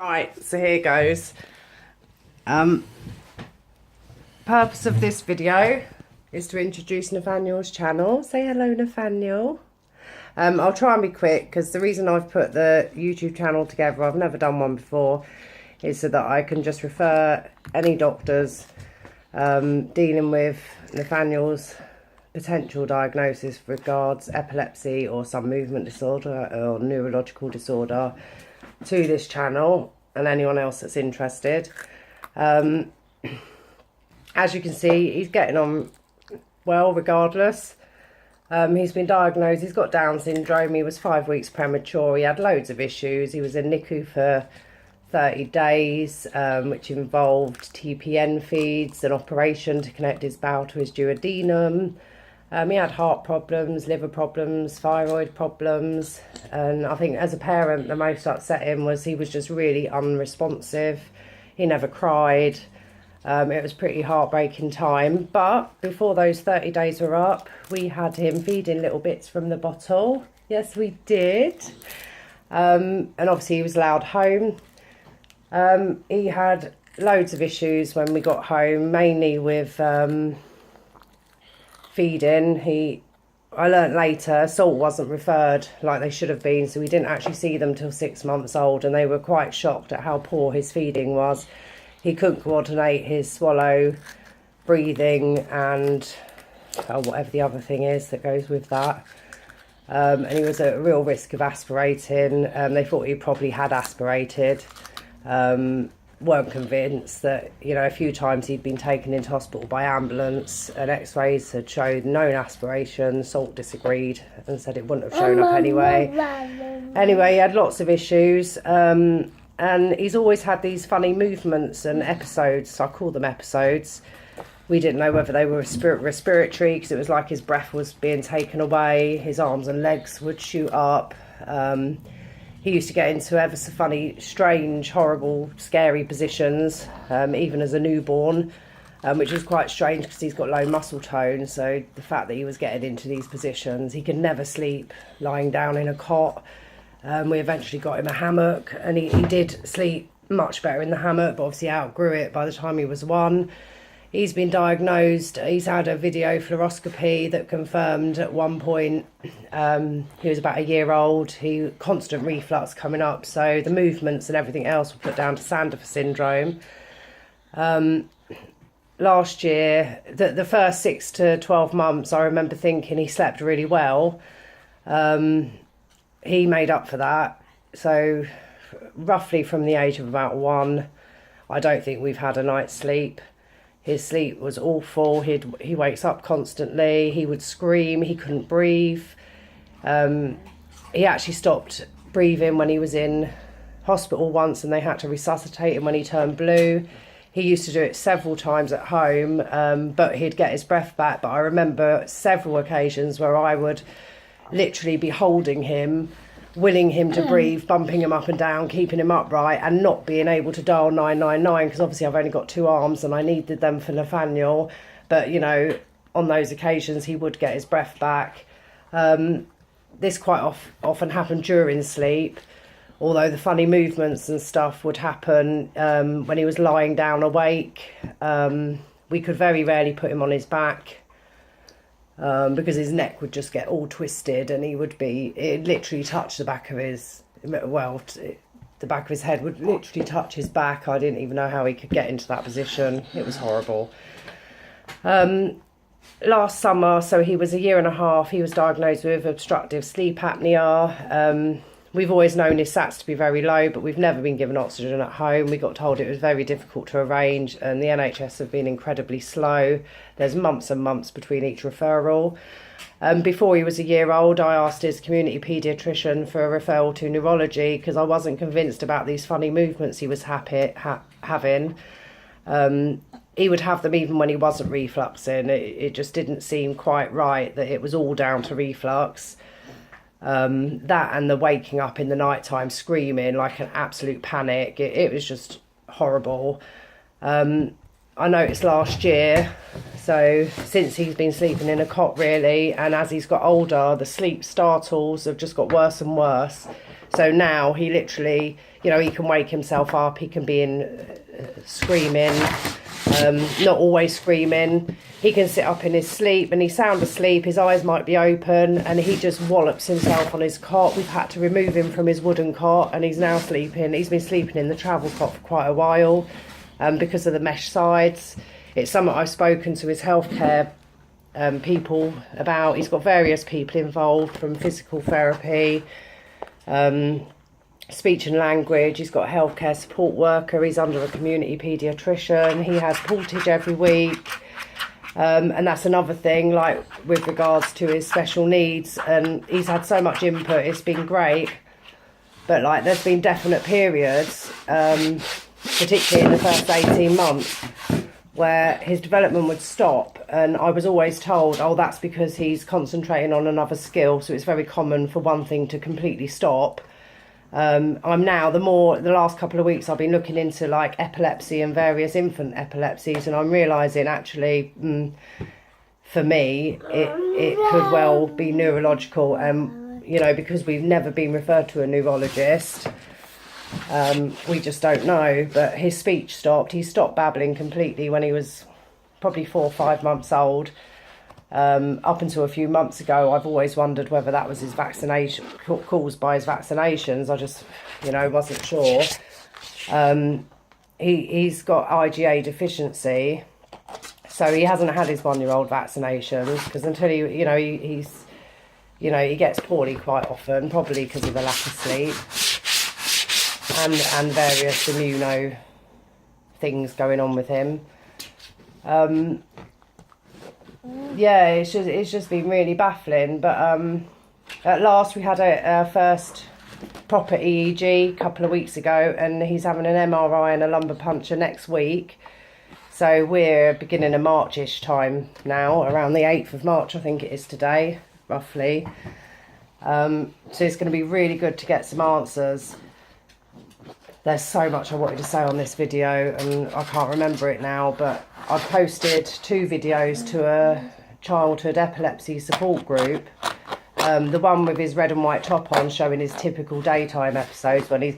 Right, so here goes. Purpose of this video is to introduce Nathaniel's channel. Say hello, Nathaniel. I'll try and be quick because the reason I've put the YouTube channel together, I've never done one before, is so that I can just refer any doctors dealing with Nathaniel's potential diagnosis regards epilepsy or some movement disorder or neurological disorder to this channel and anyone else that's interested. As you can see, he's getting on well regardless. He's been diagnosed, he's got Down syndrome, he was 5 weeks premature, he had loads of issues, he was in NICU for 30 days, which involved TPN feeds, an operation to connect his bowel to his duodenum. He had heart problems, liver problems, thyroid problems, and I think as a parent the most upsetting was he was just really unresponsive. He never cried. It was pretty heartbreaking time, but before those 30 days were up, we had him feeding little bits from the bottle. Yes, we did. And obviously he was allowed home. He had loads of issues when we got home, mainly with feeding. I learnt later, salt wasn't referred like they should have been, so we didn't actually see them till 6 months old, and they were quite shocked at how poor his feeding was. He couldn't coordinate his swallow, breathing, and whatever the other thing is that goes with that. And he was at real risk of aspirating. They thought he probably had aspirated. Weren't convinced that, a few times he'd been taken into hospital by ambulance and x-rays had showed known aspiration. Salt disagreed and said it wouldn't have shown up anyway. Anyway, he had lots of issues, and he's always had these funny movements and episodes, so I call them episodes. We didn't know whether they were respiratory because it was like his breath was being taken away, his arms and legs would shoot up. He used to get into ever so funny, strange, horrible, scary positions, even as a newborn, which is quite strange because he's got low muscle tone. So the fact that he was getting into these positions, he could never sleep lying down in a cot. We eventually got him a hammock, and he did sleep much better in the hammock, but obviously outgrew it by the time he was 1. He's been diagnosed, he's had a video fluoroscopy that confirmed at one point, he was about a year old, he constant reflux coming up, so the movements and everything else were put down to Sandifer syndrome. Last year, the first 6 to 12 months, I remember thinking he slept really well. He made up for that, so roughly from the age of about 1, I don't think we've had a night's sleep. His sleep was awful. He wakes up constantly. He would scream. He couldn't breathe. He actually stopped breathing when he was in hospital once, and they had to resuscitate him when he turned blue. He used to do it several times at home, but he'd get his breath back. But I remember several occasions where I would literally be holding him, willing him to breathe, bumping him up and down, keeping him upright, and not being able to dial 999 because obviously I've only got 2 arms and I needed them for Nathaniel. But on those occasions he would get his breath back. This quite often happened during sleep, although the funny movements and stuff would happen when he was lying down awake. We could very rarely put him on his back, because his neck would just get all twisted, and it literally touched the back of the back of his head would literally touch his back. I didn't even know how he could get into that position. It was horrible. Last summer, so he was a year and a half, he was diagnosed with obstructive sleep apnea. We've always known his SATs to be very low, but we've never been given oxygen at home. We got told it was very difficult to arrange, and the NHS have been incredibly slow. There's months and months between each referral. Before he was a year old, I asked his community paediatrician for a referral to neurology because I wasn't convinced about these funny movements he was having. He would have them even when he wasn't refluxing. It just didn't seem quite right that it was all down to reflux. That and the waking up in the night time screaming like an absolute panic, it was just horrible. I noticed last year, so since he's been sleeping in a cot really, and as he's got older, the sleep startles have just got worse and worse. So now he literally, you know, he can wake himself up, he can be in screaming, not always screaming. He can sit up in his sleep and he's sound asleep, his eyes might be open, and he just wallops himself on his cot. We've had to remove him from his wooden cot and he's now sleeping. He's been sleeping in the travel cot for quite a while because of the mesh sides. It's something I've spoken to his healthcare people about. He's got various people involved, from physical therapy, speech and language. He's got a healthcare support worker. He's under a community paediatrician. He has portage every week. And that's another thing, like with regards to his special needs, and he's had so much input. It's been great, but like there's been definite periods, particularly in the first 18 months, where his development would stop, and I was always told, oh, that's because he's concentrating on another skill. So it's very common for one thing to completely stop. I'm now, the last couple of weeks I've been looking into like epilepsy and various infant epilepsies, and I'm realising actually for me it could well be neurological, you know, because we've never been referred to a neurologist. We just don't know. But his speech stopped. He stopped babbling completely when he was probably 4 or 5 months old. Up until a few months ago, I've always wondered whether that was his vaccination, caused by his vaccinations. I just, you know, wasn't sure. He's got IgA deficiency, so he hasn't had his 1-year-old vaccinations, because until he gets poorly quite often, probably because of the lack of sleep and various immuno things going on with him. Yeah, it's just been really baffling. But at last we had our first proper EEG a couple of weeks ago, and he's having an MRI and a lumbar puncture next week. So we're beginning of March-ish time now, around the 8th of March, I think it is today, roughly. So it's going to be really good to get some answers. There's so much I wanted to say on this video, and I can't remember it now, but I've posted 2 videos to a childhood epilepsy support group. The one with his red and white top on, showing his typical daytime episodes when he's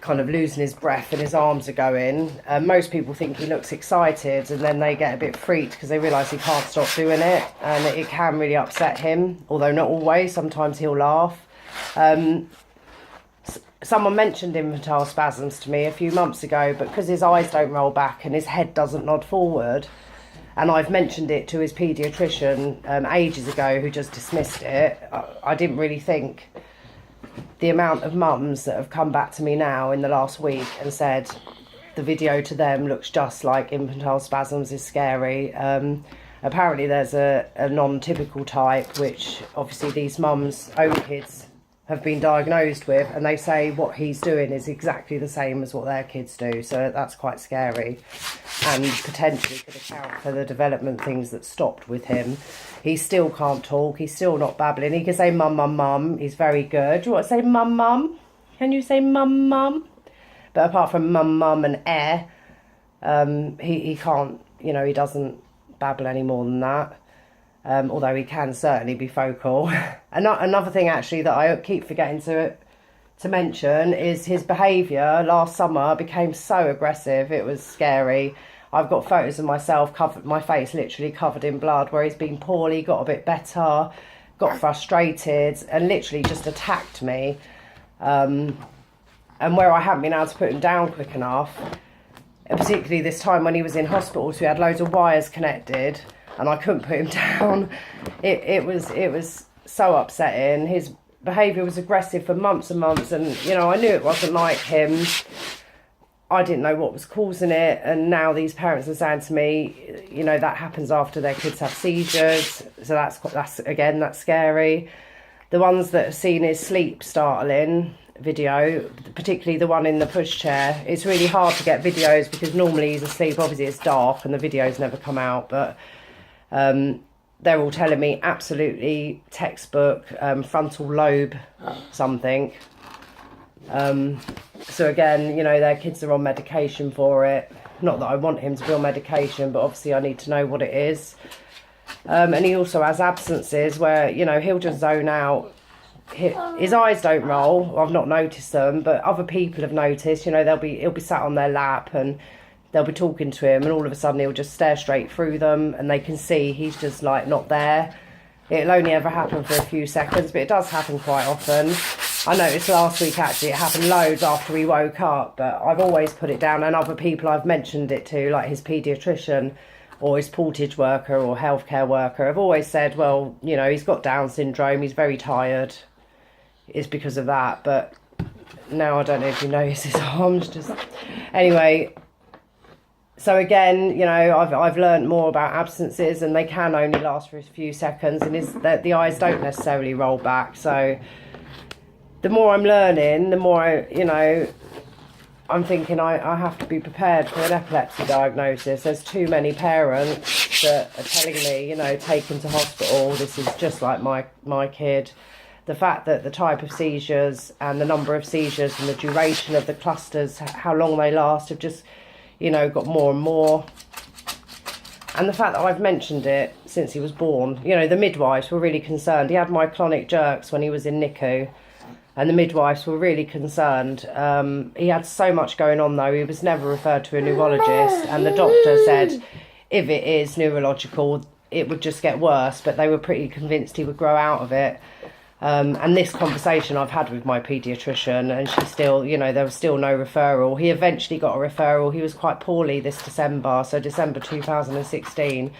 kind of losing his breath and his arms are going. Most people think he looks excited, and then they get a bit freaked because they realise he can't stop doing it, and it can really upset him, although not always. Sometimes he'll laugh. Someone mentioned infantile spasms to me a few months ago, but because his eyes don't roll back and his head doesn't nod forward, and I've mentioned it to his paediatrician ages ago, who just dismissed it, I didn't really think the amount of mums that have come back to me now in the last week and said the video to them looks just like infantile spasms is scary. Apparently there's a non-typical type, which obviously these mums' own kids have been diagnosed with, and they say what he's doing is exactly the same as what their kids do. So that's quite scary, and potentially could account for the development things that stopped with him. He still can't talk. He's still not babbling. He can say mum, mum, mum. He's very good. Do you want to say mum, mum? Can you say mum, mum? But apart from mum, mum and he can't, you know, he doesn't babble any more than that. Although he can certainly be vocal. Another thing actually that I keep forgetting to mention is his behaviour last summer became so aggressive. It was scary. I've got photos of myself, my face literally covered in blood, where he's been poorly, got a bit better, got frustrated, and literally just attacked me. And where I haven't been able to put him down quick enough, and particularly this time when he was in hospital, so we had loads of wires connected, and I couldn't put him down. It was so upsetting. His behaviour was aggressive for months and months, and you know, I knew it wasn't like him. I didn't know what was causing it, and now these parents are saying to me, you know, that happens after their kids have seizures. So that's scary. The ones that have seen his sleep startling video, particularly the one in the pushchair, it's really hard to get videos because normally he's asleep. Obviously it's dark and the videos never come out, but they're all telling me absolutely textbook frontal lobe something. So again, you know, their kids are on medication for it. Not that I want him to be on medication, but obviously I need to know what it is. And he also has absences where, you know, he'll just zone out his eyes don't roll. I've not noticed them, but other people have noticed. You know, he'll be sat on their lap and they'll be talking to him, and all of a sudden he'll just stare straight through them, and they can see he's just like not there. It'll only ever happen for a few seconds, but it does happen quite often. I noticed last week actually it happened loads after we woke up, but I've always put it down, and other people I've mentioned it to, like his paediatrician or his portage worker or healthcare worker, have always said, well, you know, he's got Down syndrome, he's very tired, it's because of that. But now I don't know if you notice his arms just... Anyway, so again, you know, I've learned more about absences, and they can only last for a few seconds, and the eyes don't necessarily roll back. So the more I'm learning, the more you know, I'm thinking I have to be prepared for an epilepsy diagnosis. There's too many parents that are telling me, you know, take him to hospital, this is just like my kid. The fact that the type of seizures and the number of seizures and the duration of the clusters, how long they last, have just, you know, got more and more. And the fact that I've mentioned it since he was born, you know, the midwives were really concerned. He had myoclonic jerks when he was in NICU, and the midwives were really concerned. He had so much going on though, he was never referred to a neurologist, and the doctor said if it is neurological, it would just get worse, but they were pretty convinced he would grow out of it. And this conversation I've had with my paediatrician, and she still, you know, there was still no referral. He eventually got a referral. He was quite poorly this December, so December 2016.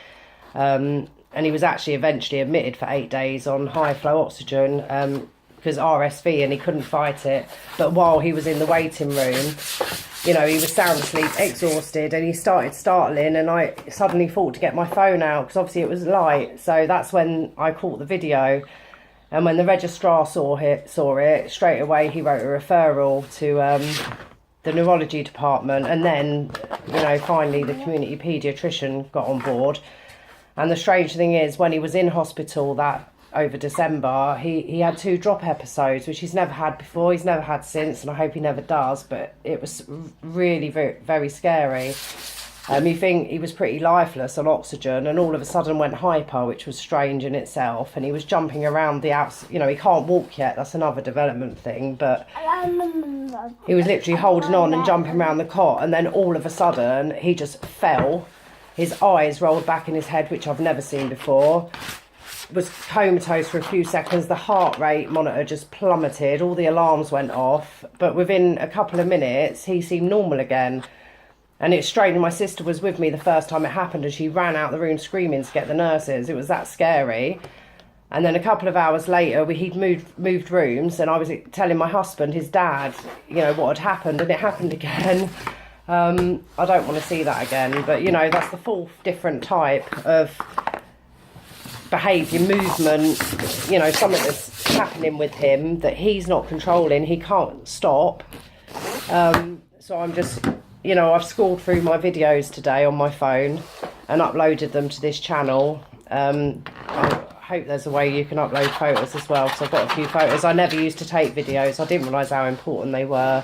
And he was actually eventually admitted for 8 days on high flow oxygen because RSV, and he couldn't fight it. But while he was in the waiting room, you know, he was sound asleep, exhausted, and he started startling, and I suddenly thought to get my phone out because obviously it was light. So that's when I caught the video. And when the registrar saw it, straight away he wrote a referral to the neurology department. And then, you know, finally the community paediatrician got on board. And the strange thing is, when he was in hospital that over December, he had 2 drop episodes, which he's never had before. He's never had since, and I hope he never does. But it was really very, very scary. You think he was pretty lifeless on oxygen, and all of a sudden went hyper, which was strange in itself. And he was jumping around the outs. You know, he can't walk yet. That's another development thing. But he was literally holding on and jumping around the cot, and then all of a sudden he just fell. His eyes rolled back in his head, which I've never seen before. Was comatose for a few seconds. The heart rate monitor just plummeted. All the alarms went off. But within a couple of minutes, he seemed normal again. And it's strange, my sister was with me the first time it happened, and she ran out the room screaming to get the nurses. It was that scary. And then a couple of hours later, he'd moved rooms, and I was telling my husband, his dad, you know, what had happened, and it happened again. I don't want to see that again, but, you know, that's the 4th different type of behaviour, movement, you know, something that's happening with him that he's not controlling, he can't stop. So I'm just... You know, I've scrolled through my videos today on my phone and uploaded them to this channel. I hope there's a way you can upload photos as well, because I've got a few photos. I never used to take videos. I didn't realise how important they were.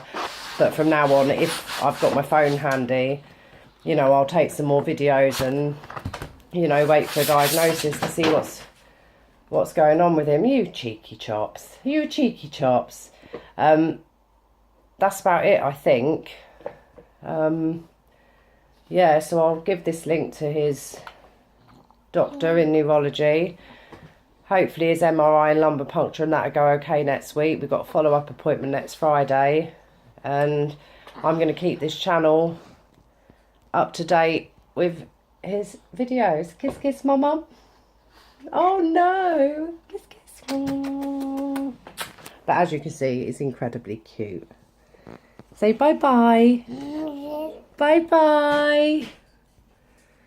But from now on, if I've got my phone handy, you know, I'll take some more videos and, you know, wait for a diagnosis to see what's going on with him. You cheeky chops. You cheeky chops. That's about it, I think. Yeah, so I'll give this link to his doctor in neurology. Hopefully his MRI and lumbar puncture and that'll go okay next week. We've got a follow-up appointment next Friday, and I'm going to keep this channel up to date with his videos. Kiss kiss my mum. Oh no, kiss kiss. But as you can see, it's incredibly cute. Say bye-bye. Bye-bye.